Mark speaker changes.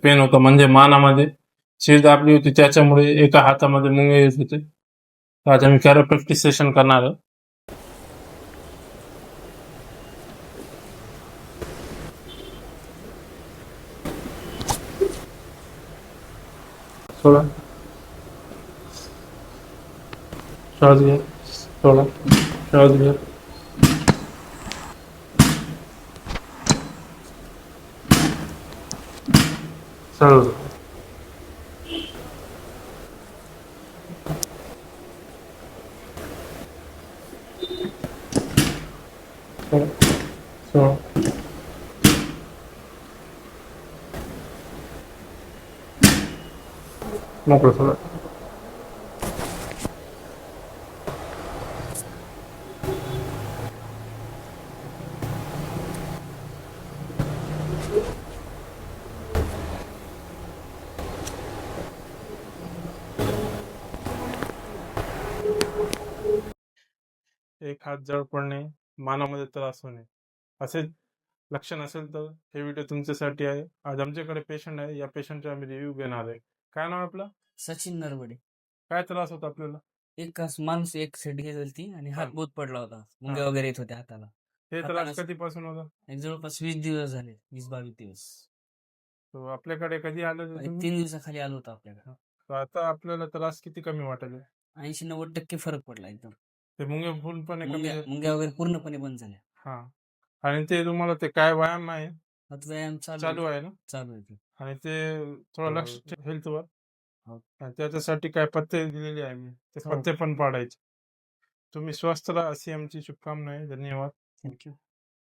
Speaker 1: Pen होतं, म्हणजे मानामध्ये शीर दाबली होती, त्याच्यामुळे एका हातामध्ये मुंगे येत होते. तर आज आम्ही कॅरोप्रॅक्टिस सेशन करणार आहोत. सोळा श्वास घ्या, 16 श्वास घ्या, सरळ 16 मोकळं सोडा. एक हात जड पडणे, मानामध्ये त्रास होणे, असे लक्षण असेल तर हे व्हिडिओ तुमच्यासाठी आहे. आज आमच्याकडे पेशंट आहे, या पेशंटचा आम्ही रिव्ह्यू घेणार आहे. काय नाव आपलं?
Speaker 2: सचिन नरवडे.
Speaker 1: काय त्रास होता आपल्याला?
Speaker 2: एक माणूस एक सेट घेत होती आणि हात बहुत पडला होता, मुंग्या वगैरे येत होत्या हाताला.
Speaker 1: हे त्रास
Speaker 2: हाताला
Speaker 1: कधीपासून होता?
Speaker 2: एक जवळपास 20 दिवस झाले, 20-22 दिवस.
Speaker 1: तो आपल्याकडे कधी आले होते तुम्ही?
Speaker 2: 3 दिवसाखाली आलो होतो आपल्याकडे.
Speaker 1: तर आता आपल्याला त्रास किती कमी वाटेल?
Speaker 2: 80-90% फरक पडला एकदम.
Speaker 1: ते मुंगे पूर्णपणे कमी झाले?
Speaker 2: मुंग्या वगैरे पूर्णपणे बंद झाल्या.
Speaker 1: हा. आणि ते तुम्हाला ते काय व्यायाम आहे
Speaker 2: आता व्यायाम
Speaker 1: चालू आहे ना?
Speaker 2: चालू आहे.
Speaker 1: आणि ते थोडं लक्ष हेल्थवर,
Speaker 2: हो.
Speaker 1: आणि त्याच्यासाठी काय पथ्य दिलेली आहे मी, ते
Speaker 2: हो.
Speaker 1: पथ्य पण पाडायचे. तुम्ही स्वस्थ राहा अशी आमची शुभकामना आहे. धन्यवाद.
Speaker 2: थँक्यू.